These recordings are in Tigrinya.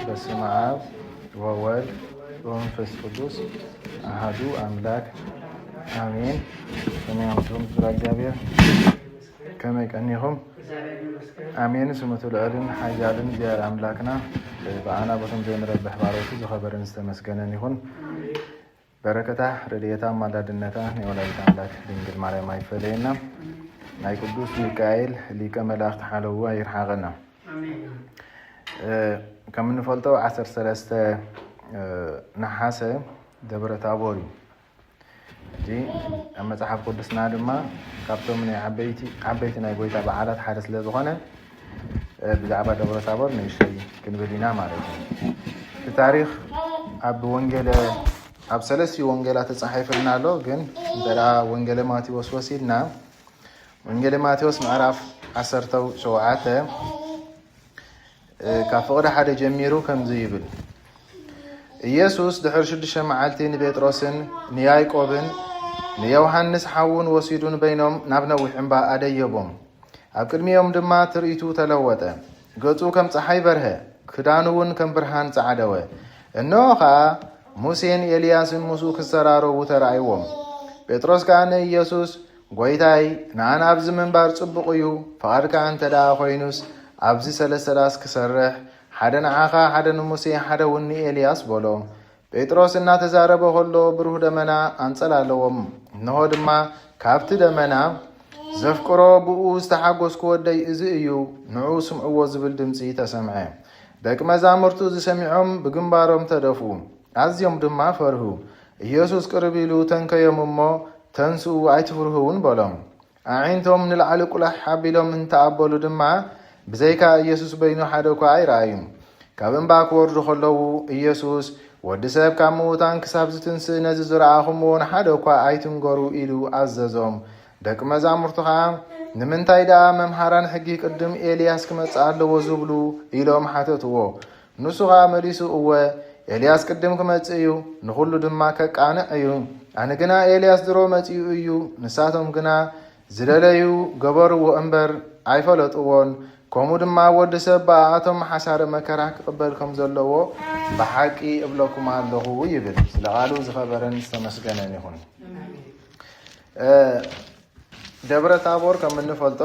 በስመ አብ ወወልድ ወመንፈስ ቅዱስ አሐዱ አምላክ አሜን። ከመያምቱም ስራ እግዚአብሔር ከመይቀኒኹም አሜን። ስሙቱ ልዕልን ሓያልን እግዚአብሔር አምላክና በአና ቦቶም ዘንረብሕ ባሮቱ ዝኸበርን ዝተመስገነን ይኹን። በረከታ ረድኤታ ማላድነታ ናይ ወላዲተ አምላክ ድንግል ማርያም አይፈለየና። ናይ ቅዱስ ሚካኤል ሊቀ መላእክት ሓለዋ ይርሓቐና። ከም እንፈልጦ 13 ነሓሰ ደብረ ታቦር እዩ። እዚ ኣብ መፅሓፍ ቅዱስና ድማ ካብቶም ናይ ዓበይቲ ናይ ጎይታ በዓላት ሓደ ስለ ዝኾነ ብዛዕባ ደብረ ታቦር ንእሽተይ ክንብል ኢና ማለት እዩ። እቲ ታሪክ ኣብ ሰለስተ ወንጌላት ተፃሒፍልና ኣሎ። ግን እንተዳ ወንጌለ ማቴዎስ ወሲድና ወንጌለ ማቴዎስ ምዕራፍ 17 ካብ ፍቕዲ ሓደ ጀሚሩ ከምዚ ይብል። ኢየሱስ ድሕሪ 6 መዓልቲ ንጴጥሮስን ንያዕቆብን ንዮሃንስ ሓውን ወሲዱን በይኖም ናብ ነዊሕ እምባ ኣደየቦም። ኣብ ቅድሚኦም ድማ ትርኢቱ ተለወጠ። ገጹ ከም ፀሓይ በርሀ፣ ክዳኑ እውን ከም ብርሃን ፃዕደወ። እነሆ ከዓ ሙሴን ኤልያስን ምስኡ ክዘራረቡ ተራእይዎም። ጴጥሮስ ከዓ ንኢየሱስ ጎይታይ ንኣነ ኣብዚ ምንባር ፅቡቕ እዩ፣ ፍቓድካ እንተ ደኣ ኮይኑስ ኣብዚ 3 ዳስ ክሰርሕ ሓደ ንዓኻ ሓደ ንሙሴ ሓደ እውን ንኤልያስ በሎ። ጴጥሮስ እናተዛረበ ከሎ ብሩህ ደመና ኣንጸላለዎም። እንሆ ድማ ካብቲ ደመና ዘፍቅሮ ብኡ ዝተሓጎስኩ ወደይ እዚ እዩ ንዑ ስምዕዎ ዝብል ድምፂ ተሰምዐ። ደቂ መዛሙርቱ ዝሰሚዖም ብግንባሮም ተደፉ፣ ኣዝዮም ድማ ፈርሁ። ኢየሱስ ቅርብ ኢሉ ተንከዮም እሞ ተንስኡ ኣይትፍርህውን በሎም። ኣዒንቶም ንላዕሊ ቁላሕ ሓቢሎም እንተኣበሉ ድማ ብዘይካ ኢየሱስ በይኑ ሓደ እኳ ኣይረኣዩ። ካብ እምባ ክወርዱ ከለዉ ኢየሱስ ወዲ ሰብ ካብ ምዉታን ክሳብ ዝትንስእ ነዚ ዝረኣኹምዎ ንሓደ እኳ ኣይትንገሩ ኢሉ ኣዘዞም። ደቂ መዛሙርቱ ከዓ ንምንታይ ደኣ መምሃራን ሕጊ ቅድም ኤልያስ ክመፅእ ኣለዎ ዝብሉ ኢሎም ሓተትዎ። ንሱ ከዓ መሊሱ እወ ኤልያስ ቅድም ክመፅእ እዩ፣ ንኹሉ ድማ ከቃንዕ እዩ። ኣነ ግና ኤልያስ ድሮ መፂኡ እዩ፣ ንሳቶም ግና ዝደለዩ ገበርዎ እምበር ኣይፈለጥዎን። ከምኡ ድማ ወዲ ሰብ ብኣቶም ሓሳረ መከራ ክቕበል ከም ዘለዎ ብሓቂ እብለኩም ኣለኹ ይብል። ስለ ቃሉ ዝኸበረን ዝተመስገነን ይኹን። ደብረ ታቦር ከም እንፈልጦ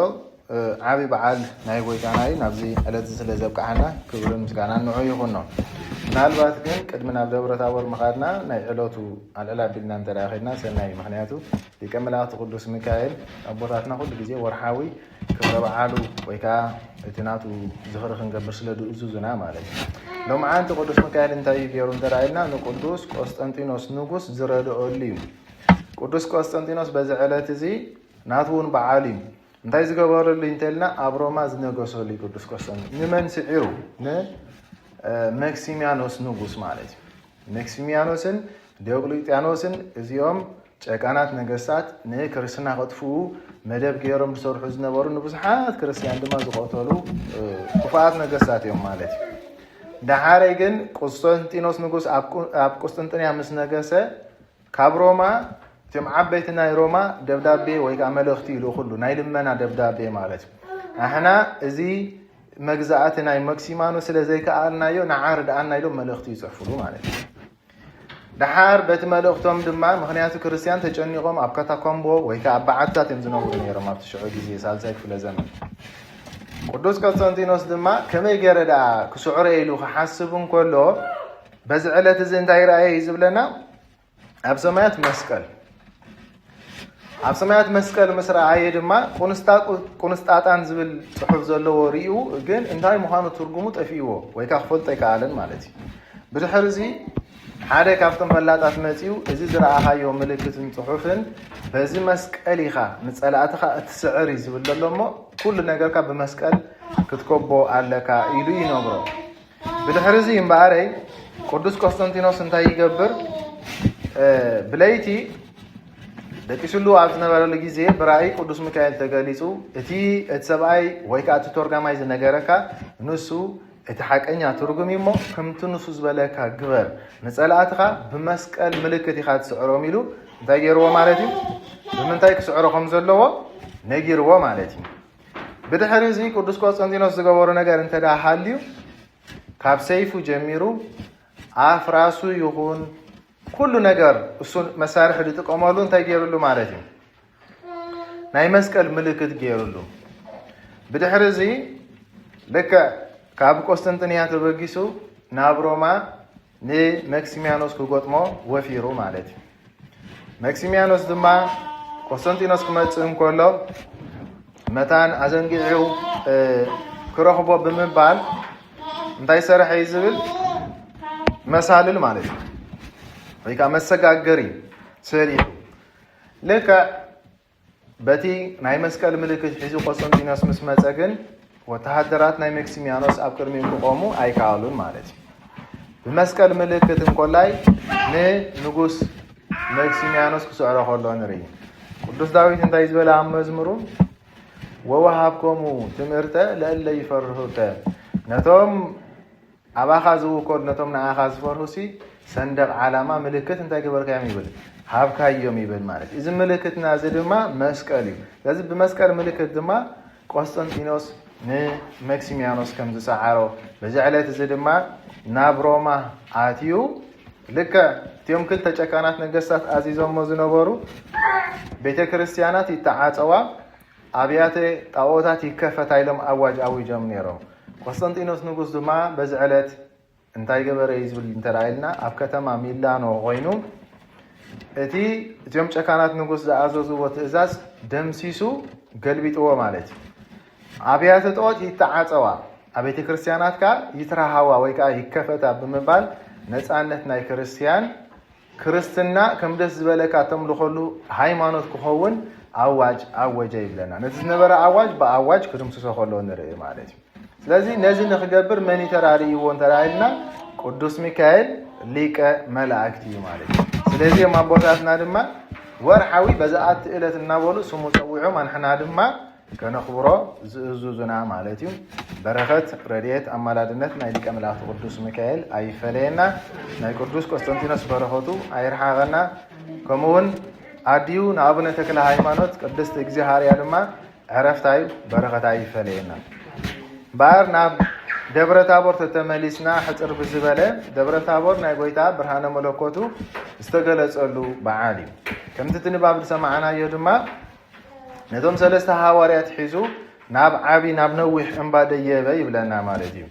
ዓብይ በዓል ናይ ጎይታና እዩ። ናብዚ ዕለት ስለ ዘብቃሕና ክብርን ምስጋናን ንዑ ይኹን ነው። ምናልባት ግን ቅድሚ ናብ ደብረ ታቦር ምኻድና ናይ ዕለቱ ኣልዕላ ቢልና እንተዳኺድና ሰናይ። ምክንያቱ ሊቀ መላእክቲ ቅዱስ ሚካኤል ኣቦታትና ኩሉ ግዜ ወርሓዊ ክብረ በዓሉ ወይ ከዓ እቲ ናቱ ዝኽሪ ክንገብር ስለ ድእዙዙና ማለት እዩ። ሎምዓንቲ ቅዱስ ሚካኤል እንታይ ገይሩ እንተራእየና ንቅዱስ ቆስጠንጢኖስ ንጉስ ዝረድአሉ እዩ። ቅዱስ ቆስጠንጢኖስ በዚ ዕለት እዚ ናቱ እውን በዓል እዩ። እንታይ ዝገበረሉ እንተልና ኣብ ሮማ ዝነገሰሉ ቅዱስ ቆስጠንጢኖስ ንመን ስዒሩ? ንመክሲሚያኖስ ንጉስ ማለት እዩ። መክሲሚያኖስን ዲዮቅልጥያኖስን እዚኦም ጨቃናት ነገስታት ንክርስትና ከጥፍኡ መደብ ገይሮም ዝሰርሑ ዝነበሩ ንብዙሓት ክርስቲያን ድማ ዝቆተሉ ክፉኣት ነገስታት እዮም ማለት እዩ። ዳሓረይ ግን ቆስጠንጢኖስ ንጉስ ኣብ ቆስጠንጢንያ ምስ ነገሰ ካብ ሮማ እቶም ዓበይቲ ናይ ሮማ ደብዳቤ ወይ ከዓ መልእኽቲ ኢሉ ኩሉ ናይ ልመና ደብዳቤ ማለት እዩ። ኣሕና እዚ መግዛእቲ ናይ መክሲማኖስ ስለ ዘይከኣልናዮ ንዓር ደኣና ኢሎም መልእኽቲ ይፅሕፍሉ ማለት እዩ። ድሓር በቲ መልእኽቶም ድማ ምክንያቱ ክርስቲያን ተጨኒቆም ኣብ ካታኮምቦ ወይ ከዓ ኣብ በዓትታት እዮም ዝነብሩ ነይሮም ኣብቲ ሽዑ ግዜ ሳልሳይ ክፍለ ዘመን። ቅዱስ ቆስጠንጢኖስ ድማ ከመይ ገይረ ደኣ ክስዕሮ ኢሉ ክሓስብ እንከሎ በዚ ዕለት እዚ እንታይ ረኣየ እዩ ዝብለና ኣብ ሰማያት መስቀል ምስ ረኣየ ድማ ቁንስጣጣን ዝብል ፅሑፍ ዘለዎ ርኢዩ። ግን እንታይ ምዃኑ ትርጉሙ ጠፊእዎ ወይ ከዓ ክፈልጦ ኣይከኣለን ማለት እዩ። ብድሕሪ እዚ ሓደ ካብቶም ፈላጣት መፂኡ እዚ ዝረኣኻዮ ምልክትን ፅሑፍን በዚ መስቀል ኢኻ ንፀላእትኻ እትስዕር እዩ ዝብል ዘሎ እሞ ኩሉ ነገርካ ብመስቀል ክትከቦ ኣለካ ኢሉ ይነግሮ። ብድሕሪ እዚ እምበኣረይ ቅዱስ ቆስጠንጢኖስ እንታይ ይገብር? ብለይቲ ደቂስሉ ኣብ ዝነበረሉ ግዜ ብራእይ ቅዱስ ሚካኤል ተገሊፁ እቲ ሰብኣይ ወይ ከዓ እቲ ተርጓማይ ዝነገረካ ንሱ እቲ ሓቀኛ ትርጉም እሞ ከምቲ ንሱ ዝበለካ ግበር፣ ንፀላእትኻ ብመስቀል ምልክት ኢኻ ትስዕሮም ኢሉ እንታይ ገይርዎ ማለት እዩ? ብምንታይ ክስዕሮ ከም ዘለዎ ነጊርዎ ማለት እዩ። ብድሕሪ እዚ ቅዱስ ቆስጠንጢኖስ ዝገበሮ ነገር እንተዳ ሃልዩ ካብ ሰይፉ ጀሚሩ ኣፍ ራሱ ይኹን ኩሉ ነገር እሱን መሳርሒ ዝጥቀመሉ እንታይ ገይሩሉ ማለት እዩ ናይ መስቀል ምልክት ገይሩሉ ብድሕሪ እዚ ልክዕ ካብ ቆስጠንጢንያ ተበጊሱ ናብ ሮማ ንመክሲሚያኖስ ክገጥሞ ወፊሩ ማለት እዩ መክሲሚያኖስ ድማ ቆስጠንጢኖስ ክመጽእ እንከሎ መታን ኣዘንጊዑ ክረኽቦ ብምባል እንታይ ሰረሐ ይዝብል መሳልል ማለት እዩ ወይ ከዓ መሰጋገሪ ሰሪሑ ልክዕ በቲ ናይ መስቀል ምልክት ሒዙ ቆስጠንጢኖስ ምስ መጸ ግን ወተሃደራት ናይ መክሲሚያኖስ ኣብ ቅድሚኡ ክቆሙ ኣይከኣሉን ማለት እዩ ብመስቀል ምልክት እንኮላይ ንንጉስ መክሲሚያኖስ ክስዕሮ ከሎ ንርኢ ቅዱስ ዳዊት እንታይ ዝበለ ኣብ መዝሙሩ ወወሃብኮሙ ትምህርተ ለእለ ይፈርሁከ ነቶም ኣባኻ ዝውከሉ ነቶም ንኣኻ ዝፈርሁሲ ሰንደቕ ዓላማ ምልክት እንታይ ገበርካዮም ይብል ሃብካዮም ይብል ማለት እዚ ምልክትና እዚ ድማ መስቀል እዩ ስለዚ ብመስቀል ምልክት ድማ ቆስጠንጢኖስ ንመክሲሚያኖስ ከም ዝሰዓሮ በዚ ዕለት እዚ ድማ ናብ ሮማ ኣትዩ ልክዕ እትዮም ክልተ ጨካናት ነገስታት ኣዚዞሞ ዝነበሩ ቤተ ክርስቲያናት ይተዓፀዋ ኣብያተ ጣዖታት ይከፈታ ኢሎም ኣዋጅ ኣዊጆም ነይሮም ቆስጠንጢኖስ ንጉስ ድማ በዚ ዕለት እንታይ ገበረ ይዝብል እንተራእየልና ኣብ ከተማ ሚላኖ ኮይኑ እትዮም ጨካናት ንጉስ ዝኣዘዝዎ ትእዛዝ ደምሲሱ ገልቢጥዎ ማለት እዩ ኣብያተ ጣዖት ይተዓፀዋ ኣብ ቤተ ክርስቲያናትካ ይትረሃዋ ወይ ከዓ ይከፈታ ብምባል ነፃነት ናይ ክርስቲያን ክርስትና ከም ደስ ዝበለካ ተምልኸሉ ሃይማኖት ክኸውን ኣዋጅ ኣወጀ ይብለና ነቲ ዝነበረ ኣዋጅ ብኣዋጅ ክድምስሶ ከሎ ንርኢ ማለት እዩ ስለዚ ነዚ ንክገብር መን ተራርይዎ እንተራእየልና ቅዱስ ሚካኤል ሊቀ መላእክቲ እዩ ማለት እዩ ስለዚ ኣቦታትና ድማ ወርሓዊ በዛኣት ዕለት እናበሉ ስሙ ፀዊዖም ኣንሕና ድማ ከነኽብሮ ዝእዙዙና ማለት እዩ በረኸት ረድኤት ኣማላድነት ናይ ሊቀ መላእክቲ ቅዱስ ሚካኤል ኣይፈለየና ናይ ቅዱስ ቆስጠንጢኖስ በረኸቱ ኣይርሓቐና ከምኡውን ኣድዩ ንኣቡነ ተክለ ሃይማኖት ቅድስቲ እግዚኣብሃርያ ድማ ዕረፍታዩ በረኸታ ይፈለየና ባር ናብ ደብረ ታቦር ተተመሊስና ሕፅር ብዝበለ ደብረ ታቦር ናይ ጎይታ ብርሃነ መለኮቱ ዝተገለጸሉ በዓል እዩ ከምቲ ትንባብ ዝሰማዕናዮ ድማ ነቶም ሰለስተ ሃዋርያት ሒዙ ናብ ዓቢ ናብ ነዊሕ እምባ ደየበ ይብለና ማለት እዩ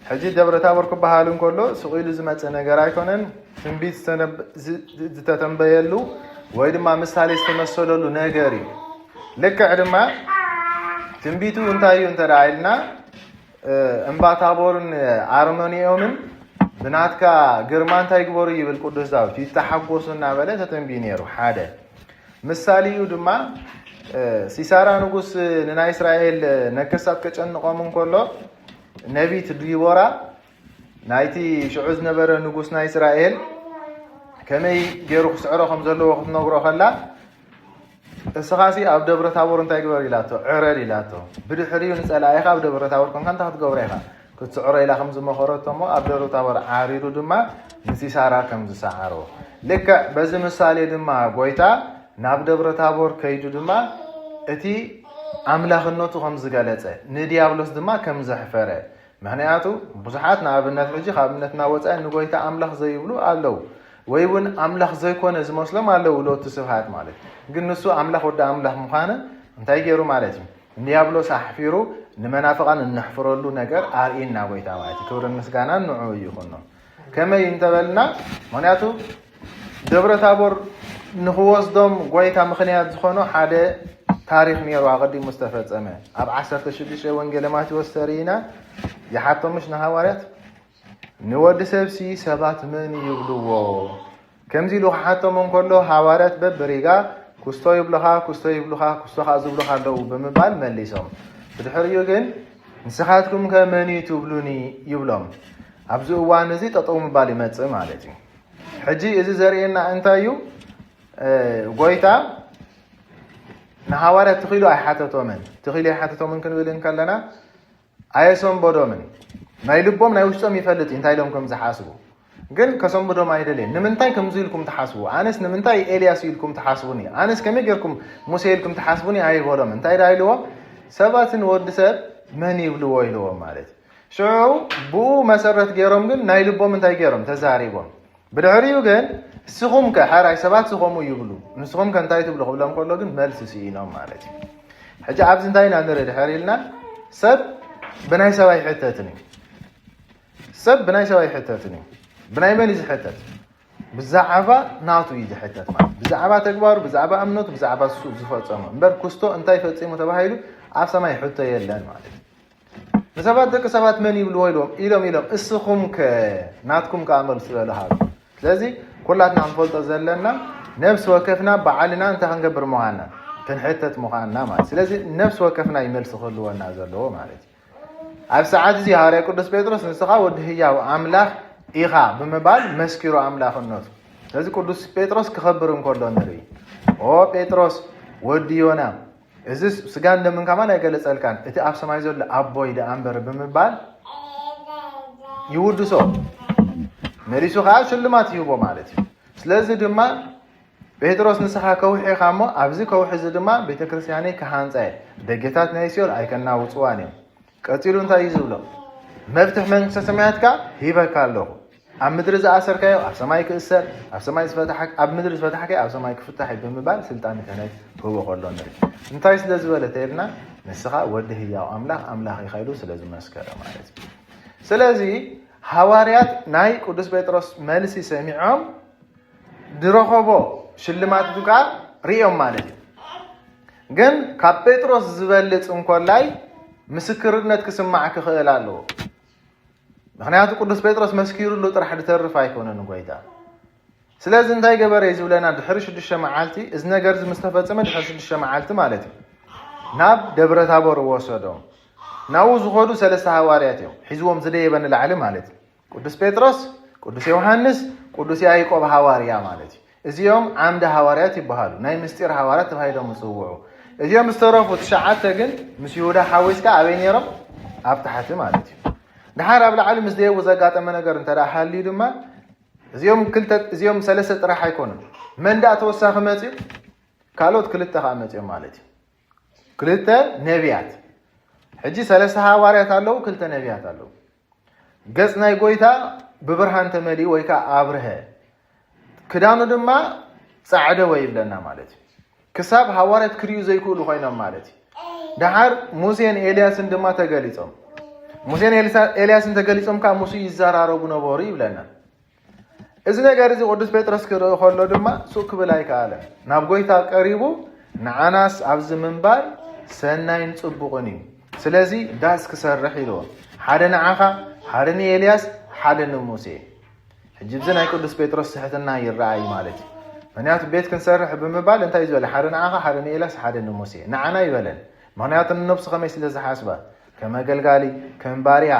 ሕጂ ደብረ ታቦር ክበሃል እንከሎ ስቑኢሉ ዝመፀ ነገር ኣይኮነን ትንቢት ዝተተንበየሉ ወይ ድማ ምሳሌ ዝተመሰለሉ ነገር እዩ ልክዕ ድማ ትንቢቱ እንታይ እዩ እንተራእየልና እምባ ታቦርን ኣርሞኒዮምን ብናትካ ግርማ እንታይ ግበሩ ይብል ቅዱስ ዳዊት ይተሓጎሱ እናበለ ተተንቢዩ ነይሩ ሓደ ምሳሌኡ ድማ ሲሳራ ንጉስ ንናይ እስራኤል ነገስታት ከጨንቆም እንከሎ ነቢት ዲቦራ ናይቲ ሽዑ ዝነበረ ንጉስ ናይ እስራኤል ከመይ ገይሩ ክስዕሮ ከም ዘለዎ ክትነግሮ ከላ እስኻሲ ኣብ ደብረ ታቦር እንታይ ግበር ኢላቶ ዕረር ኢላቶ ብድሕሪኡ ንፀላኢኻ ኣብ ደብረ ታቦር ኮንካ እንታይ ክትገብሮ ኢኻ ክትስዕሮ ኢላ ከም ዝመኸረቶ እሞ ኣብ ደብረ ታቦር ዓሪሩ ድማ ንሲሳራ ከም ዝሰዓሮ ልክዕ በዚ ምሳሌ ድማ ጎይታ ናብ ደብረ ታቦር ከይዱ ድማ እቲ ኣምላኽነቱ ከም ዝገለጸ ንዲያብሎስ ድማ ከም ዘሕፈረ ምክንያቱ ብዙሓት ንኣብነት ሕጂ ካብ እምነት እናወፃኢ ንጎይታ ኣምላኽ ዘይብሉ ኣለው ወይ እውን ኣምላኽ ዘይኮነ ዝመስሎም ኣለው ሎቱ ስብሃት ማለት ግን ንሱ ኣምላኽ ወዲ ኣምላኽ ምዃነ እንታይ ገይሩ ማለት እዩ ንዲያብሎስ ኣሕፊሩ ንመናፍቃን እንሕፍረሉ ነገር ኣርኢና ጎይታ ማለት እዩ ክብርን ምስጋናን ንዑ ይኹኖ ከመይ እንተበልና ምክንያቱ ደብረ ታቦር ንኽወስዶም ጎይታ ምክንያት ዝኾኑ ሓደ ታሪክ ነይሩ ኣቐዲሙ ዝተፈፀመ ኣብ 16 ወንጌል ማቴዎስ ተሪኢና ይሓቶምሽ ንሃዋርያት ንወዲ ሰብሲ ሰባት ምን ይብልዎ ከምዚ ኢሉ ክሓቶም እንከሎ ሃዋርያት በብሪጋ ኩስቶ ይብልኻ ኩስቶ ይብልኻ ኩስቶኻ ዝብልኻ ኣለዉ ብምባል መሊሶም ብድሕሪኡ ግን ንስኻትኩም ከመን ትብሉኒ ይብሎም ኣብዚ እዋን እዚ ጠጠው ምባል ይመፅእ ማለት እዩ ሕጂ እዚ ዘርእየና እንታይ እዩ ጎይታ ንሃዋርያት ትኺሉ ኣይሓተቶምን ትኺሉ ኣይሓተቶምን ክንብል ከለና ኣየሰንበዶምን ናይ ልቦም ናይ ውሽጦም ይፈልጥ እንታይ ኢሎም ከም ዝሓስቡ ግን ከሰንበዶም ኣይደልን ንምንታይ ከምዚ ኢልኩም ትሓስቡ ኣነስ ንምንታይ ኤልያስ ኢልኩም ትሓስቡኒ ኣነስ ከመይ ጌርኩም ሙሴ ኢልኩም ትሓስቡኒ ኣይበሎም እንታይ ዳ ኢልዎ ሰባትን ወዲ ሰብ መን ይብልዎ ኢልዎም ማለት شو بو مسرت جيرم جن نايلبو من تاي جيرم تزاريبو بدحريو جن سخوم كحراي سبات سخومو يبلو نسخوم كان تاي تبلو قبلهم كله جن ملس سينا مالتي حاجة عبز انتاين عندنا دحريلنا سب بناي سواي حتتني سب بناي سواي حتتني بناي من يز حتت بزعبا ناتو يز حتت ما بزعبا تكبر بزعبا امنوت بزعبا سوق زفصما امبر كوستو انتاي فصيمو تباهيلو عب سماي حتى يلان مالتي نسبات دك سبات من يبلو يلوم اسخم ك ناتكم كعمل سباله هذا لذي كلاتنا نفلط زلنا نفس وكفنا بعلنا انت هنقبر مهانا كنحتت مهانا مالتي لذي نفس وكفنا يملس خلونا زلو مالتي عب ساعات زي هاري قدس بيتروس نسخا ودهياو املاح إيخا بمبال مسكيرو أملاخ النوت لذي قدس بيتروس كخبرون كردون نري بيتروس وديونا إذن سجان دمن كمان يقول سألكان إتي أفسم عايزول لأبوي دا أمبر بمبال يوردو سو مريسو خاش اللي ما تيوبو مالتي سلازي دما بيتروس نسخا كوحي خامو أبزي كوحي زدما بيتكرسياني كهانزاي دقيتات نايسيول أيكنا وطواني كتيرون تايزولو مفتح من سمعتك هيبك الله عم مدرز أسر كيو أفسماي كأسر أفسماي فتحك أب مدرز فتحك أفسماي كفتح بمبال سلطان كناي هو قولون نري نتايس لزوله تيرنا نسخة وده هي أملاخ يخيلو سلازم مسكرة مالتي سلازي حواريات ناي قدس بيتروس مالسي سميعهم درخوبو شلمات دوكا ريوم مالتي جن كاب بيتروس زبالت انكول لاي مسكرنت كسمعك خيلالو مخنياتو قدس بيتروس مسكيرو لو طرح دترف ايكونن غويدا سلازم انتي جبر يزولنا دحرش الشمعالتي اذ نغر مستفصم دحرش الشمعالتي مالتي ناب دبر تابور وسدو ناو زخدو ثلاثه حواريات حزوم زدي بن العالم مالتي قدس بيتروس قدس يوحنس قدس يعقوب حواريا مالتي ازيوم عمد حواريات يبحالو ناي مستير حواريات تبايدو مسوعو ازيوم مسترفو تشعته جن مسيودا حويسكا ابينيرم ابتحت مالتي دحار ابل العالم زدي وزغاطمه ነገር እንተራ حالي ድማ እዚኦም ሰለስተ ጥራሕ አይኮንም መንዳ ተወሳኸ መጽ ካሎት ክልተ ኻመጽ ማለት ክልተ ነቢያት ሕጂ ሰለስተ ሐዋርያት አለው ክልተ ነቢያት አለው ገጽ ናይ ጎይታ በብርሃን ተመሊ ወይካ አብርሃ ክዳኑ ድማ ጻዕደ ወይ ብለና ማለት ክሳብ ሐዋርያት ክሪዩ ዘይኩሉ ኮይኖም ማለት ደሃር ሙሴን ኤልያስን ድማ ተገሊጾም ሙሴን ኤልያስን ተገሊጾም ካ ሙሴ ይዛራረቡ ነበሩ ይብለና እዚ ነገር እዚ ቅዱስ ጴጥሮስ ከሎ ድማ ሱቅ ብላይ ካለ ናብ ጎይታ ቀሪቡ ንዓናስ ኣብዝ ምንባር ሰናይን ጽቡቕን እዩ ስለዚ ዳስ ክሰርሕ ኢሎ ሓደ ንዓኻ ሓደ ንኤልያስ ሓደ ንሙሴ ሕጂ እዚ ናይ ቅዱስ ጴጥሮስ ስሕትና ይረኣይ ማለት እዩ ምክንያቱ ቤት ክንሰርሕ ብምባል እንታይ ዝበለ ሓደ ንዓኻ ሓደ ንኤልያስ ሓደ ንሙሴ ንዓና ይበለን ምክንያቱ ንነብሱ ከመይ ስለ ዝሓስባ ከመገልጋሊ ከምባሪያ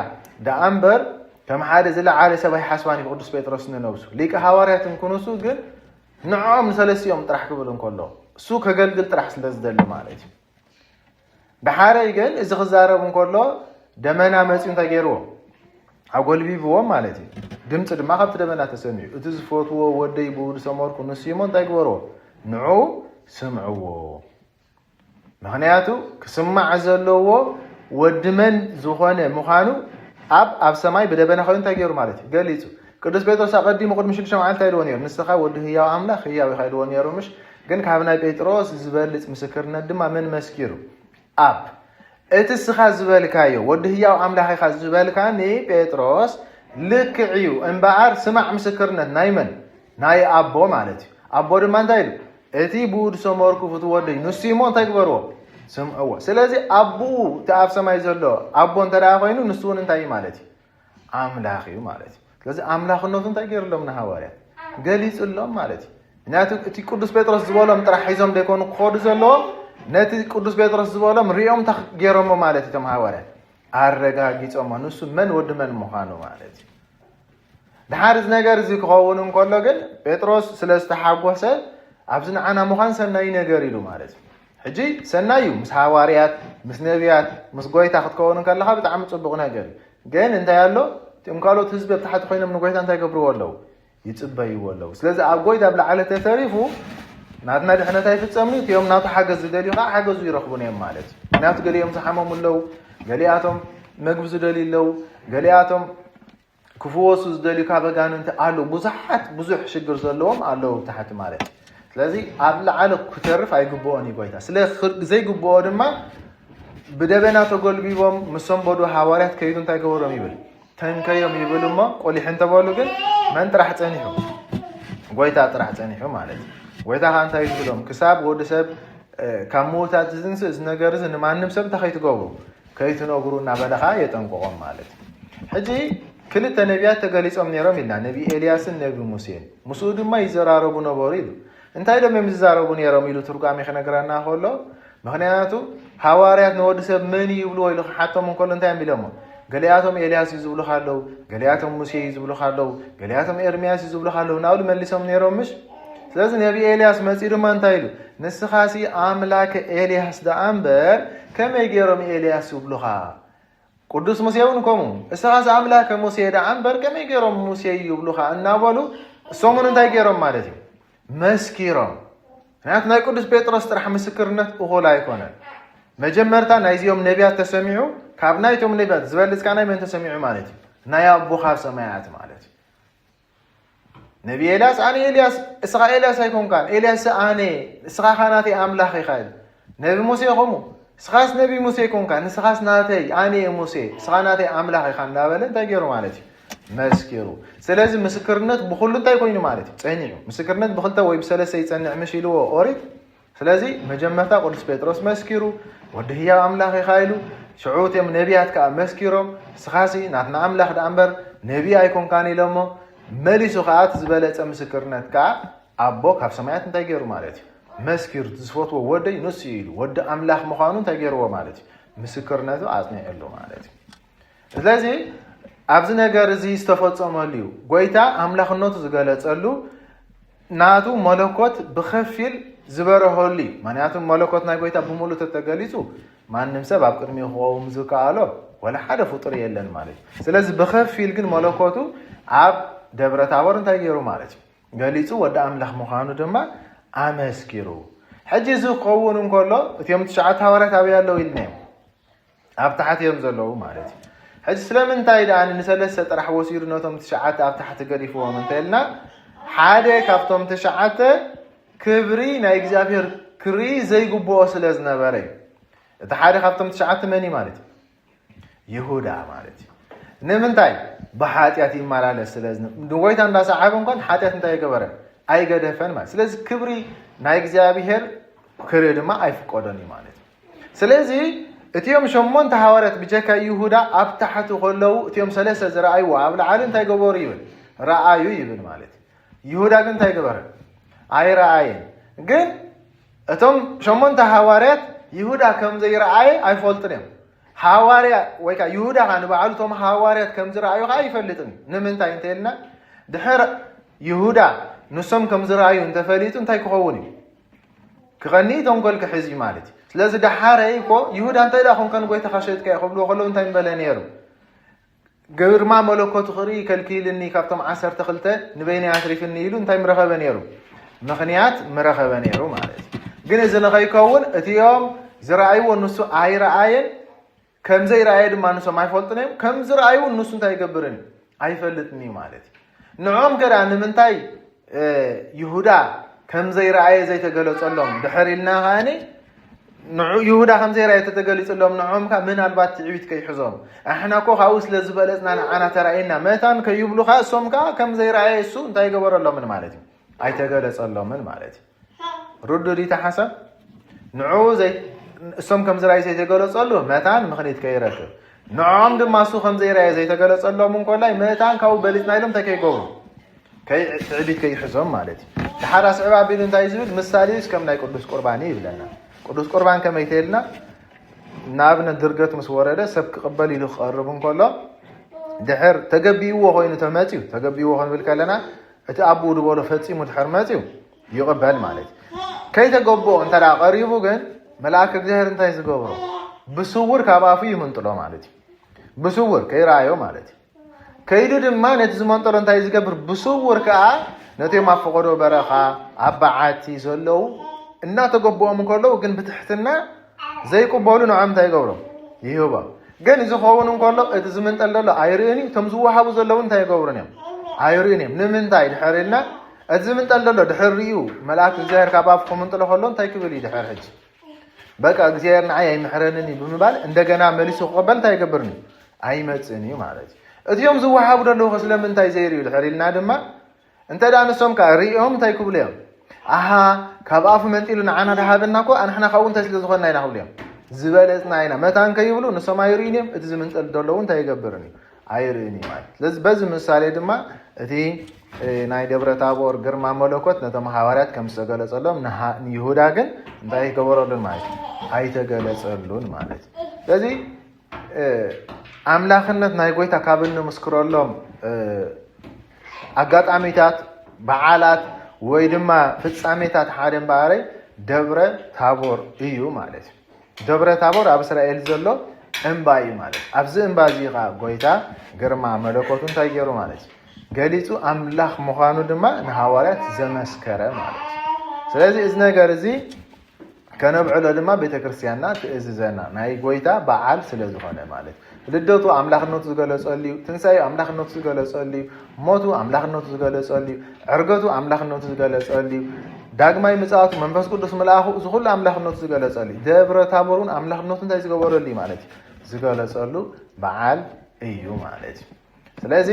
ዳኣምበር كم حد زلا عالي سباي حسواني بقدس بيتروس ننوسو ليك حواريات نكونوسو جن نعم ثلاث يوم طرح قبلن كله سوق هجلجل طرح سلازدل مالتي بحاري جن إذا خزاربون كله دمنا مسين تجيرو أقول بيبو مالتي دمت ما خبت دمنا تسمي وتزفوتو ودي بود سمار كونو سيمون تجورو نعو سمعو مهنياتو كسمع زلوا ودمن زخانة مخانو أب سماي بدبنا خلنا تجير مالتي قاليتو قدس بيتروس أقدم قد مشيل شمعان تايلونير نسخة وده هي عاملة خيا وخيلونير ومش جن كابنا بيتروس زبالة مسكرنا دم من مسكيرو أب السخة زبالة كايو وده هي عاملة هاي خاز زبالة كاني بيتروس لك عيو انبعار سمع مسكرنا نايمن ناي أبو مالتي أبو رمان تايلو أتي بود سماركو فتوادي نسيمون تكبروا سمعوا سلازي أبو تعرف سماي زلوا أبو أنت رافينو نسون أنتي مالتي أملاخي مالتي سلازي أملاخ النوتن تغير لهم نهاوريا قاليس اللهم مالتي ناتو تي قدس بيتروس زبالهم ترحيزهم ديكون خود زلوا ناتي قدس بيتروس زبالهم ريوم تغيرهم مالتي تم هاوريا أرجعيتهم نسون من ود من مخانو مالتي دحارز نجار زي كخونهم كله جن بيتروس سلست حبوسه أبزن أنا مخان سناي نجار يلو مالتي حجي سنايو مس حواريات مس نبيات مس قوي تاخد كونن كله خابت عم تصبغ نجار جن انت يالو تمكالو تحسب تحت خوينا من قوي انت يقبروا ولاو يتصبي ولاو سلازي اب قوي دبل على تتريفو نادنا دحنا تايف تصمنيت يوم ناتو حاجز دليو حاجزو يرخبون يم مالتي ناتو قال يوم زحمهم ولاو قالياتهم መግብ ዝደልለው ገሊያቶም ክፍወሱ ዝደልዩ ካበጋንንተ አሉ ብዙሕ ሽግር ዘለዎም አለው ታሕቲ ማለት ስለዚ ኣብ ላዕለ ክተርፍ ኣይግብኦን ይጎይታ ስለ ዘይግብኦ ድማ ብደበና ተጎልቢቦም ምሶም ቦዶ ሓዋርያት ከይዱ እንታይ ገበሮም ይብል ተንከዮም ይብል እሞ ቆሊሕ እንተበሉ ግን መን ጥራሕ ፀኒሑ ጎይታ ጥራሕ ፀኒሑ ማለት ጎይታ እንታይ ይብሎም ክሳብ ወዲ ሰብ ካብ ሞታት ዝንስ እዚ ነገር እዚ ንማንም ሰብ ተኸይትገብሩ ከይትነግሩ እናበለኻ የጠንቀቆም ማለት ሕጂ ክልተ ነቢያት ተገሊጾም ነይሮም ኢልና ነቢ ኤልያስን ነቢ ሙሴን ሙስኡ ድማ ይዘራረቡ ነበሩ ኢሉ እንታይ ደም የሚዛረቡ ነይሮም ኢሉ ትርጓሜ ከነገረና ከሎ ምክንያቱ ሓዋርያት ንወዲ ሰብ መን ይብልዎ ኢሉ ሓቶም እንከሎ እንታይ የሚሎሞ ገሊያቶም ኤልያስ ይዝብሉ ካለው ገሊያቶም ሙሴ ይዝብሉ ካለው ገሊያቶም ኤርምያስ ይዝብሉ ካለው ናብሉ መሊሶም ነይሮም ምሽ ስለዚ ነቢ ኤልያስ መፂ ድማ እንታይ ኢሉ ንስኻሲ ኣምላክ ኤልያስ ደኣ እምበር ከመይ ገይሮም ኤልያስ ይብሉኻ ቅዱስ ሙሴ እውን ከምኡ እስኻሲ ኣምላክ ሙሴ ደኣ እምበር ከመይ ገይሮም ሙሴ ይብሉኻ እናበሉ እሶምን እንታይ ገይሮም ማለት እዩ መስኪሮም ምክንያቱ ናይ ቅዱስ ጴጥሮስ ጥራሕ ምስክርነት እኹል ኣይኮነን መጀመርታ ናይዚኦም ነቢያት ተሰሚዑ ካብ ናይቶም ነቢያት ዝበልፅካ ናይ መን ተሰሚዑ ማለት እዩ ናይ ኣቦኻ ሰማያት ማለት እዩ ነቢ ኤልያስ ኣነ ኤልያስ እስኻ ኤልያስ ኣይኮንካን ኤልያስ ኣነ እስኻ ናተይ ኣምላኽ ኢኻ ኢሉ ነቢ ሙሴ ከምኡ እስኻስ ነቢ ሙሴ ኮንካን ንስኻስ ናተይ ኣነ ሙሴ እስኻ ናተይ ኣምላኽ ኢኻ እናበለ እንታይ ገይሩ ማለት እዩ መስኪሩ ስለዚ ምስክርነት ብኩሉ እንታይ ኮይኑ ማለት እዩ ፀኒዑ ምስክርነት ብክልተ ወይ ብሰለስተ ይፀንዕ ምሽ ኢልዎ ኦሪት ስለዚ መጀመርታ ቅዱስ ጴጥሮስ መስኪሩ ወዲ ህያው ኣምላኽ ኢኻ ኢሉ ሽዑት እዮም ነቢያት ከዓ መስኪሮም እስኻሲ ናትና ኣምላኽ ዳ እምበር ነቢ ኣይኮንካን ኢሎሞ መሊሱ ከዓ ዝበለፀ ምስክርነት ከዓ ኣቦ ካብ ሰማያት እንታይ ገይሩ ማለት እዩ መስኪሩ ዝፈትዎ ወደይ ንሱ ኢሉ ወዲ ኣምላኽ ምዃኑ እንታይ ገይርዎ ማለት እዩ ምስክርነቱ ኣፅኒዕሉ ማለት እዩ ስለዚ ኣብዚ ነገር እዚ ዝተፈፀመሉ እዩ ጎይታ ኣምላኽነቱ ዝገለፀሉ ናቱ መለኮት ብኸፊል ዝበረኸሉ እዩ ምክንያቱ መለኮት ናይ ጎይታ ብሙሉእ ተተገሊፁ ማንም ሰብ ኣብ ቅድሚ ክኸውን ዝከኣሎ ወላ ሓደ ፍጡር የለን ማለት እዩ ስለዚ ብኸፊል ግን መለኮቱ ኣብ ደብረ ታቦር እንታይ ገይሩ ማለት እዩ ገሊፁ ወዲ ኣምላኽ ምዃኑ ድማ ኣመስኪሩ ሕጂ እዚ ክኸውን እንከሎ እቲኦም 9 ሓዋርያት ኣብያ ኣለው ኢልና እዮም ኣብ ታሕቲ እዮም ዘለዉ ማለት እዩ ሕጂ ስለምንታይ ደኣ ንሰለስተ ጥራሕ ወሲዱ ነቶም 9 ኣብ ታሕቲ ገዲፍዎም እንተኢልና ሓደ ካብቶም 9 ክብሪ ናይ እግዚኣብሔር ክሪ ዘይግብኦ ስለ ዝነበረ እዩ እቲ ሓደ ካብቶም 9 መን ማለት እዩ ይሁዳ ማለት እዩ ንምንታይ ብሓጢአት ይመላለስ ስለዝነ ንጎይታ እንዳሰዓበ እንኳን ሓጢአት እንታይ ገበረ ኣይገደፈን ማለት ስለዚ ክብሪ ናይ እግዚኣብሔር ክሪ ድማ ኣይፍቀዶን እዩ ማለት እዩ ስለዚ እቲኦም 8 ሓዋርያት ብጀካ ይሁዳ ኣብ ታሕቲ ከለው እቲኦም 3 ዝረኣይዎ ኣብ ላዕሊ እንታይ ገበሩ ይብል ረኣዩ ይብል ማለት እዩ ይሁዳ ግን እንታይ ገበረ ኣይረኣየን ግን እቶም 8 ሓዋርያት ይሁዳ ከም ዘይረኣየ ኣይፈልጥን እዮም ሓዋርያ ወይ ከዓ ይሁዳ ንባዕሉ እቶም ሓዋርያት ከም ዝረኣዩ ከዓ ይፈልጥን ንምንታይ እንተኢልና ድሕር ይሁዳ ንሶም ከም ዝረኣዩ እንተፈሊጡ እንታይ ክኸውን እዩ ክቐኒ ተንኮል ክሕዝ ማለት እዩ ስለዚ ዳሓረይ እኮ ይሁዳ እንታይ ዳ ኮንከን ጎይታ ኸሸጥካ ይኸብልዎ ከለዉ እንታይ ንበለ ነይሩ ግርማ መለኮቱ ክርኢ ከልኪልኒ ካብቶም 12 ንበይነይ ኣትሪፍኒ ኢሉ እንታይ ምረኸበ ነይሩ ምክንያት ምረኸበ ነይሩ ማለት እዩ ግን እዚ ንኸይከውን እቲኦም ዝረኣይዎ ንሱ ኣይረኣየን ከም ዘይረኣየ ድማ ንሶም ኣይፈልጡን እዮም ከም ዝረኣዩ ንሱ እንታይ ይገብርን ኣይፈልጥን እዩ ማለት እዩ ንዖም ገዳ ንምንታይ ይሁዳ ከም ዘይረኣየ ዘይተገለፀሎም ድሕር ኢልና ኸኣኒ ይሁዳ ከም ዘይረኣየ ተተገሊፅሎም ንዖም ከዓ ምናልባት ትዕቢት ከይሕዞም ኣሕና ኮ ካብኡ ስለ ዝበለፅና ንዓና ተራእየና መታን ከይብሉ ከዓ እሶም ከዓ ከም ዘይረኣየ እሱ እንታይ ይገበረሎምን ማለት እዩ ኣይተገለፀሎምን ማለት እዩ ርዱድ ተሓሰብ ንዑ እሶም ከም ዝረኣዩ ዘይተገለፀሉ መታን ምክንያት ከይረክብ ንዖም ድማ እሱ ከም ዘይረኣየ ዘይተገለፀሎም እንኮላይ መታን ካብኡ በሊፅና ኢሎም እንታይ ከይገብሩ ትዕቢት ከይሕዞም ማለት እዩ ድሓር ኣስዕብ ኣቢሉ እንታይ ዝብል ምሳሌ ከም ናይ ቅዱስ ቁርባን ይብለና ቅዱስ ቁርባን ከመይ ተይልና ናብነት ድርገት ምስ ወረደ ሰብ ክቕበል ኢሉ ክቐርብ እንከሎ ድሕር ተገቢእዎ ኮይኑ ተመፅዩ ተገቢእዎ ክንብል ከለና እቲ ኣቦኡ ድበሎ ፈፂሙ ድሕር መፅዩ ይቕበል ማለት እዩ ከይተገብኦ እንተዳ ቀሪቡ ግን መልኣክ እግዚኣብሔር እንታይ ዝገብሮ ብስውር ካብ ኣፉ ይምንጥሎ ማለት እዩ ብስውር ከይረኣዮ ማለት እዩ ከይዱ ድማ ነቲ ዝመንጠሎ እንታይ ዝገብር ብስውር ከዓ ነቶም ኣብ ፈቐዶ በረኻ ኣብ በዓቲ ዘለዉ እናተገቦኦም እንከለዉ ግን ብትሕትና ዘይቅበሉ ንዖም እንታይ ይገብሮ ይህቦም ግን ዝኸውን እንከሎ እቲ ዝምንጠል ዘሎ ኣይርእኒ እቶም ዝወሃቡ ዘለዉ እንታይ ይገብሩን እዮም ኣይርእን እዮም ንምንታይ ድሕር ኢልና እቲ ዝምንጠል ዘሎ ድሕር ርዩ መልኣክ እግዚኣብሔር ካብ ኣፍ ከምንጥሎ ከሎ እንታይ ክብል እዩ ድሕር ሕጂ በቃ እግዚኣብሔር ንዓይ ኣይምሕረንን እዩ ብምባል እንደገና መሊሱ ክቕበል እንታይ ይገብርኒ ኣይመፅን እዩ ማለት እዩ እቲኦም ዝወሃቡ ዘለዉ ስለምንታይ ዘይርዩ ድሕር ኢልና ድማ እንተዳ ንሶም ከዓ ርኦም እንታይ ክብሉ እዮም ኣሃ ካብ ኣፉ መንጢሉ ንዓና ድሃበና እኮ ኣንሕና ካብኡ እንታይ ስለ ዝኾንና ኢና ክብሉ እዮም ዝበለፅና ኢና መታን ከይብሉ ንሶም ኣይርእን እዮም እቲ ዝምንጠል ዘለዉ እንታይ ይገብርን እዩ ኣይርእን እዩ ማለት ስለዚ በዚ ምሳሌ ድማ እቲ ናይ ደብረ ታቦር ግርማ መለኮት ነቶም ሃዋርያት ከም ዝተገለጸሎም ንይሁዳ ግን እንታይ ይገበረሉን ማለት ኣይተገለጸሉን ማለት ስለዚ ኣምላኽነት ናይ ጎይታ ካብ እንምስክረሎም ኣጋጣሚታት በዓላት ወይ ድማ ፍጻሜታት ሓደ እምበኣረይ ደብረ ታቦር እዩ ማለት እዩ ደብረ ታቦር ኣብ እስራኤል ዘሎ እምባ እዩ ማለት ኣብዚ እምባ እዚ ኸ ጎይታ ግርማ መለኮቱ እንታይ ገይሩ ማለት እዩ ገሊፁ ኣምላኽ ምዃኑ ድማ ንሃዋርያት ዘመስከረ ማለት እዩ ስለዚ እዚ ነገር እዚ ከነብዕሎ ድማ ቤተክርስትያንና ትእዝዘና ናይ ጎይታ በዓል ስለ ዝኾነ ማለት ልደቱ ኣምላኽነቱ ዝገለጸሉ እዩ ትንሳኤ ኣምላኽነቱ ዝገለጸሉ እዩ ሞቱ ኣምላኽነቱ ዝገለጸሉ እዩ ዕርገቱ ኣምላኽነቱ ዝገለጸሉ እዩ ዳግማይ ምጽኣቱ መንፈስ ቅዱስ መልኣኹ እዚ ኩሉ ኣምላኽነቱ ዝገለጸሉ እዩ ደብረ ታቦር እውን ኣምላኽነቱ እንታይ ዝገበረሉ እዩ ማለት እዩ ዝገለጸሉ በዓል እዩ ማለት እዩ ስለዚ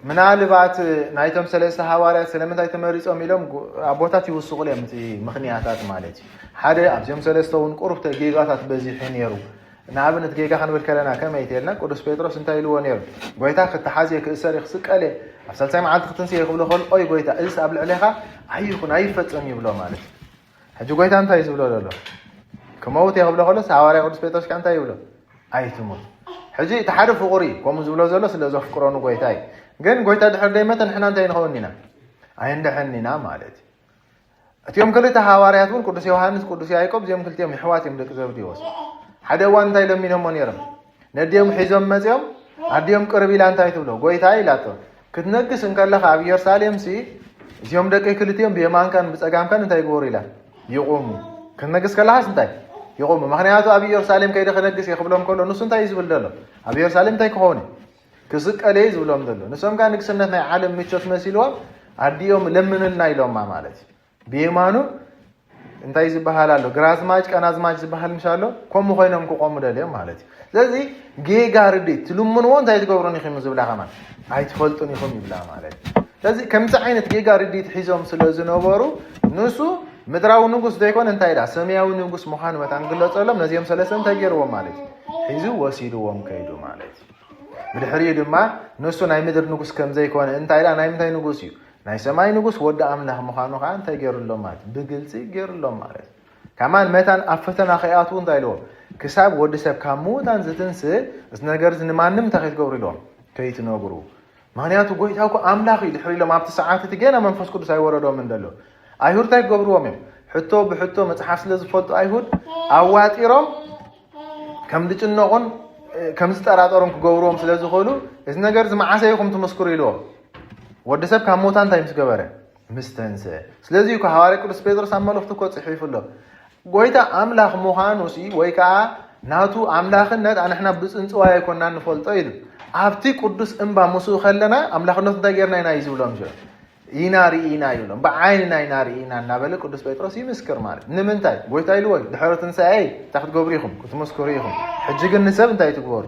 ምናልባት ናይቶም ሰለስተ ሃዋርያት ስለምንታይ ተመሪጾም ኢሎም ኣቦታት ይውስቑ እዮም እቲ ምኽንያታት ማለት እዩ ሓደ ኣብዚኦም ሰለስተ እውን ቁሩብ ጌጋታት በዚሑ ነይሩ ንኣብነት ጌጋ ክንብል ከለና ከመይ ተልና ቅዱስ ጴጥሮስ እንታይ ኢልዎ ነይሩ ጎይታ ክትሓዝየ ክእሰር ክስቀለ ኣብ ሳልሳይ መዓልቲ ክትንስየ ክብሎ ከሎ ኦይ ጎይታ እዚ ኣብ ልዕሊኻ ኣይኹን ኣይፈፀም ይብሎ ማለት እዩ ሕጂ ጎይታ እንታይ ዝብሎ ዘሎ ክመውት የክብሎ ከሎ ሃዋርያ ቅዱስ ጴጥሮስ ከዓ እንታይ ይብሎ ኣይትሙት ሕጂ እቲ ሓደ ፍቑሪ ከምኡ ዝብሎ ዘሎ ስለ ዘፍቅሮኑ ጎይታ እዩ ግን ጎይታ ድሕር ደይመተ ንሕና እንታይ ንኸውን ኢና ኣይንድሕኒና ማለት እዩ እቲኦም ክልተ ሃዋርያት እውን ቅዱስ ዮሃንስ ቅዱስ ያዕቆብ እዚኦም ክልቲኦም ኣሕዋት እዮም ደቂ ዘብዴዎስ ሓደ እዋን እንታይ ለሚኖሞ ነይሮም ነዲኦም ሒዞም መፅኦም ኣዲኦም ቅርብ ኢላ እንታይ ትብሎ ጎይታ ኢላቶ ክትነግስ እንከለኻ ኣብ ኢየሩሳሌም ሲ እዚኦም ደቂ ክልቲኦም ብየማንካን ብፀጋምካን እንታይ ይግበሩ ኢላ ይቆሙ ክትነግስ ከለኻስ እንታይ ይቆሙ ምክንያቱ ኣብ ኢየሩሳሌም ከይደ ክነግስ የክብሎም ከሎ ንሱ እንታይ ዝብል ዘሎ ኣብ ኢየሩሳሌም እንታይ ክኾነ ክስቀለ ዝብሎም ዘሎ ንሶም ከዓ ንግስነት ናይ ዓለም ምቾት መሲልዎም ኣዲኦም ለምንልና ኢሎማ ማለት እዩ ብየማኑ እንታይ ዝበሃል ኣሎ ግራዝማች ቀናዝማች ዝበሃል ምሻሎ ከምኡ ኮይኖም ክቆሙ ደልዮም ማለት እዩ ስለዚ ጌጋ ርድኢት ትልምንዎ እንታይ ትገብሩን ኢኹም ዝብላ ኸማ ኣይትፈልጡን ኢኹም ይብላ ማለት እዩ ስለዚ ከምዚ ዓይነት ጌጋ ርድኢት ሒዞም ስለ ዝነበሩ ንሱ ምድራዊ ንጉስ ዘይኮነ እንታይ ዳ ሰማያዊ ንጉስ ምዃኑ መታን ግለጸሎም ነዚኦም ሰለስተ እንታይ ገይርዎም ማለት እዩ ሒዙ ወሲድዎም ከይዱ ማለት እዩ ብድሕሪኡ ድማ ንሱ ናይ ምድር ንጉስ ከም ዘይኮነ እንታይ ዳ ናይ ምንታይ ንጉስ እዩ ናይ ሰማይ ንጉስ ወዲ ኣምላኽ ምዃኑ ከዓ እንታይ ገይሩሎም ማለት ብግልፂ ገይሩሎም ማለት ከማን መታን ኣብ ፈተና ከይኣትዉ እንታይ ኢልዎም ክሳብ ወዲ ሰብ ካብ ምዉታን ዝትንስእ እዚ ነገር እዚ ንማንም እንታይ ከይትገብሩ ኢልዎም ከይትነግሩ ምክንያቱ ጎይታ እኮ ኣምላኽ እዩ ድሕሪ ኢሎም ኣብቲ ሰዓት እቲ ገና መንፈስ ቅዱስ ኣይወረዶምን ደሎ ኣይሁድ እንታይ ክገብርዎም እዮም ሕቶ ብሕቶ መፅሓፍ ስለ ዝፈልጡ ኣይሁድ ኣዋጢሮም ከም ዝጭነቑን ከም ዝጠራጠሮም ክገብርዎም ስለ ዝኽእሉ እዚ ነገር ዝመዓሰ ኢኹም ትመስክሩ ኢልዎም ወዲ ሰብ ካብ ሞታ እንታይ ምስ ገበረ ምስ ተንስአ ስለዚ እኮ ሃዋርያ ቅዱስ ጴጥሮስ ኣብ መልእኽቱ እኮ ፅሒፉሎ ጎይታ ኣምላኽ ምዃኑ ወይ ከዓ ናቱ ኣምላኽነት ኣንሕና ብፅንፅዋ ኣይኮንና ንፈልጦ ኢሉ ኣብቲ ቅዱስ እምባ ምስኡ ከለና ኣምላኽነቱ እንታይ ጌርና ኢና እዩ ዝብሎም ሽ ኢና ርኢና ይብሎም ብዓይንና ኢና ርኢና እናበለ ቅዱስ ጴጥሮስ ይምስክር ማለት ንምንታይ ጎይታ ኢልዎ ድሕሪ ትንሳኤ እንታይ ክትገብሩ ኢኹም ክትመስክሩ ኢኹም ሕጂ ግን ንሰብ እንታይ ትግበሩ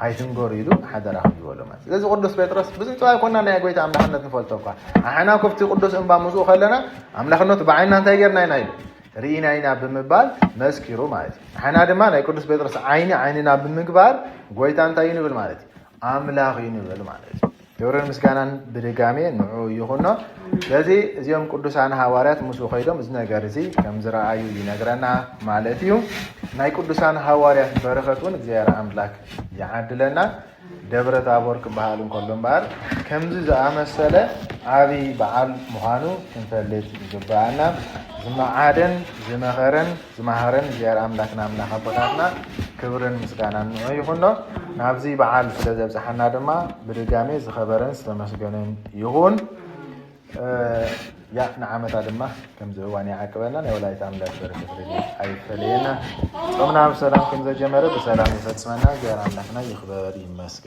ኣይትንገሩ ኢሉ ሓደራ ክብሎ ማለት ስለዚ ቅዱስ ጴጥሮስ ብፅንፅዋ ኣይኮንና ናይ ጎይታ ኣምላኽነት ንፈልጦ እኳ ኣሕና ኮፍቲ ቅዱስ እምባ ምስኡ ከለና ኣምላኽነቱ ብዓይንና እንታይ ጌርና ኢና ኢሉ ርኢና ኢና ብምባል መስኪሩ ማለት እዩ ኣሕና ድማ ናይ ቅዱስ ጴጥሮስ ዓይንና ብምግባር ጎይታ እንታይ ይንብል ማለት እዩ ኣምላኽ ይንብል ማለት እዩ ክብርን ምስጋናን ብድጋሜ ንዑ ይኹኖ ስለዚ እዚኦም ቅዱሳን ሃዋርያት ምስኡ ከይዶም እዚ ነገር እዚ ከም ዝረኣዩ ይነግረና ማለት እዩ ናይ ቅዱሳን ሃዋርያት በረኸት እውን እግዚኣብሔር ኣምላክ ይዓድለና ደብረ ታቦር ክበሃል እንከሎ እምበር ከምዚ ዝኣመሰለ ዓብይ በዓል ምዃኑ ክንፈልጥ ይግባአና ዝመዓደን ዝመኸረን ዝማሃረን እግዚኣብሔር ኣምላክና ኣምላኽ ኣቦታትና ክብርን ምስጋናን ንዑ ይኹኖ ናብዚ በዓል ስለ ዘብፅሓና ድማ ብድጋሜ ዝኸበረን ዝተመስገነን ይኹን يا نعمة دمه كم زواني عقبنا ولايت أملاك بركة رجال أي فلينا قمنا بسلام كم زي جمرة بسلام يفتسمنا جار أملاكنا يخبر يمسك